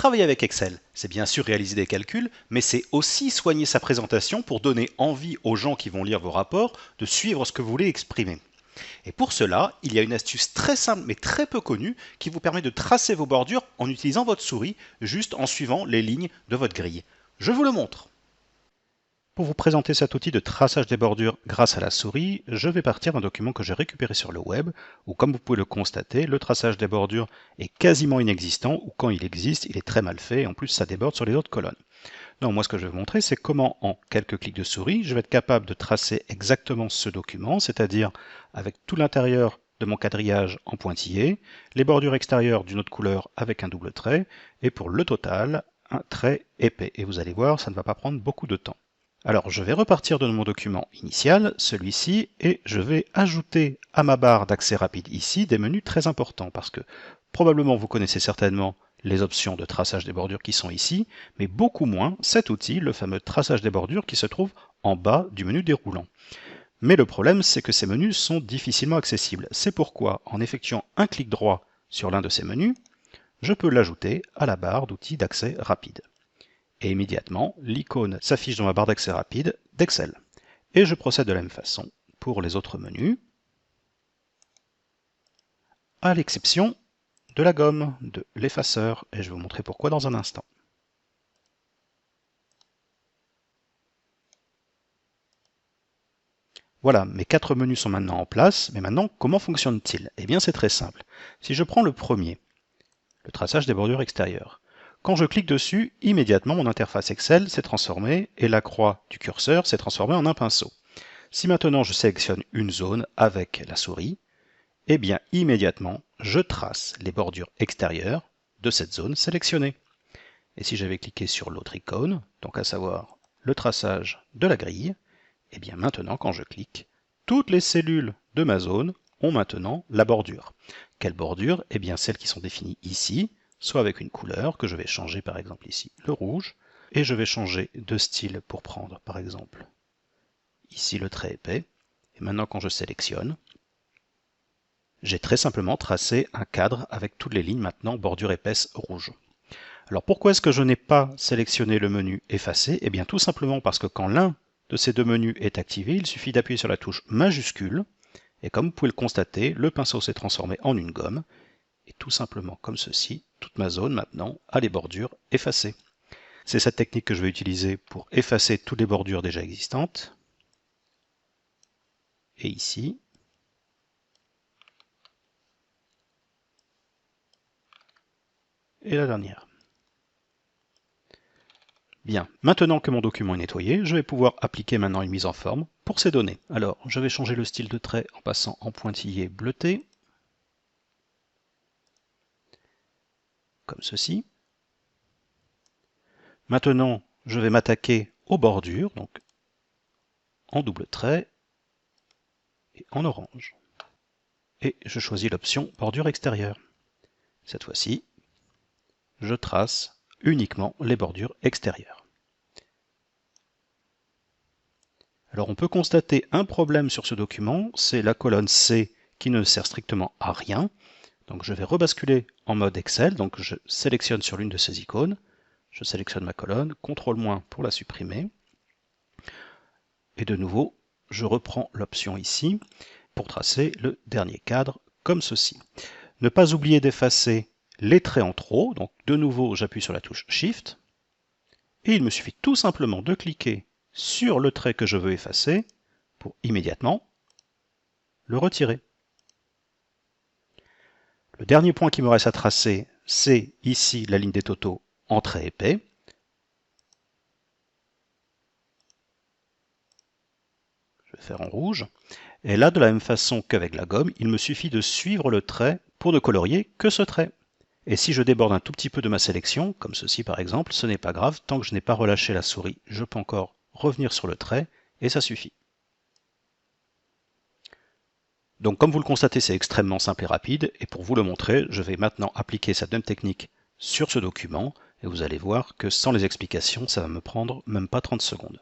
Travailler avec Excel, c'est bien sûr réaliser des calculs, mais c'est aussi soigner sa présentation pour donner envie aux gens qui vont lire vos rapports de suivre ce que vous voulez exprimer. Et pour cela, il y a une astuce très simple mais très peu connue qui vous permet de tracer vos bordures en utilisant votre souris, juste en suivant les lignes de votre grille. Je vous le montre. Pour vous présenter cet outil de traçage des bordures grâce à la souris, je vais partir d'un document que j'ai récupéré sur le web, où comme vous pouvez le constater, le traçage des bordures est quasiment inexistant, ou quand il existe, il est très mal fait, et en plus ça déborde sur les autres colonnes. Donc moi ce que je vais vous montrer, c'est comment en quelques clics de souris, je vais être capable de tracer exactement ce document, c'est-à-dire avec tout l'intérieur de mon quadrillage en pointillé, les bordures extérieures d'une autre couleur avec un double trait, et pour le total, un trait épais. Et vous allez voir, ça ne va pas prendre beaucoup de temps. Alors je vais repartir de mon document initial, celui-ci, et je vais ajouter à ma barre d'accès rapide ici des menus très importants, parce que probablement vous connaissez certainement les options de traçage des bordures qui sont ici, mais beaucoup moins cet outil, le fameux traçage des bordures qui se trouve en bas du menu déroulant. Mais le problème, c'est que ces menus sont difficilement accessibles. C'est pourquoi, en effectuant un clic droit sur l'un de ces menus, je peux l'ajouter à la barre d'outils d'accès rapide. Et immédiatement, l'icône s'affiche dans ma barre d'accès rapide d'Excel. Et je procède de la même façon pour les autres menus, à l'exception de la gomme, de l'effaceur, et je vais vous montrer pourquoi dans un instant. Voilà, mes 4 menus sont maintenant en place, mais maintenant, comment fonctionne-t-il? Eh bien, c'est très simple. Si je prends le premier, le traçage des bordures extérieures, quand je clique dessus, immédiatement, mon interface Excel s'est transformée et la croix du curseur s'est transformée en un pinceau. Si maintenant je sélectionne une zone avec la souris, eh bien, immédiatement, je trace les bordures extérieures de cette zone sélectionnée. Et si j'avais cliqué sur l'autre icône, donc à savoir le traçage de la grille, et bien maintenant, quand je clique, toutes les cellules de ma zone ont maintenant la bordure. Quelle bordure? Eh bien celles qui sont définies ici, soit avec une couleur, que je vais changer par exemple ici, le rouge, et je vais changer de style pour prendre par exemple ici le trait épais. Et maintenant quand je sélectionne, j'ai très simplement tracé un cadre avec toutes les lignes maintenant bordure épaisse rouge. Alors pourquoi est-ce que je n'ai pas sélectionné le menu effacer? Eh bien tout simplement parce que quand l'un de ces deux menus est activé, il suffit d'appuyer sur la touche majuscule, et comme vous pouvez le constater, le pinceau s'est transformé en une gomme, et tout simplement comme ceci, toute ma zone maintenant a les bordures effacées. C'est cette technique que je vais utiliser pour effacer toutes les bordures déjà existantes, et ici, et la dernière. Bien, maintenant que mon document est nettoyé, je vais pouvoir appliquer maintenant une mise en forme pour ces données. Alors, je vais changer le style de trait en passant en pointillé bleuté, comme ceci. Maintenant, je vais m'attaquer aux bordures, donc en double trait et en orange. Et je choisis l'option bordure extérieure. Cette fois-ci, je trace uniquement les bordures extérieures. Alors on peut constater un problème sur ce document, c'est la colonne C qui ne sert strictement à rien. Donc je vais rebasculer en mode Excel, donc je sélectionne sur l'une de ces icônes, je sélectionne ma colonne, CTRL- pour la supprimer. Et de nouveau, je reprends l'option ici pour tracer le dernier cadre comme ceci. Ne pas oublier d'effacer les traits en trop, donc de nouveau j'appuie sur la touche Shift, et il me suffit tout simplement de cliquer sur le trait que je veux effacer pour immédiatement le retirer. Le dernier point qui me reste à tracer, c'est ici la ligne des totaux en trait épais. Je vais faire en rouge. Et là, de la même façon qu'avec la gomme, il me suffit de suivre le trait pour ne colorier que ce trait. Et si je déborde un tout petit peu de ma sélection, comme ceci par exemple, ce n'est pas grave, tant que je n'ai pas relâché la souris, je peux encore revenir sur le trait, et ça suffit. Donc comme vous le constatez, c'est extrêmement simple et rapide, et pour vous le montrer, je vais maintenant appliquer cette même technique sur ce document, et vous allez voir que sans les explications, ça va me prendre même pas 30 secondes.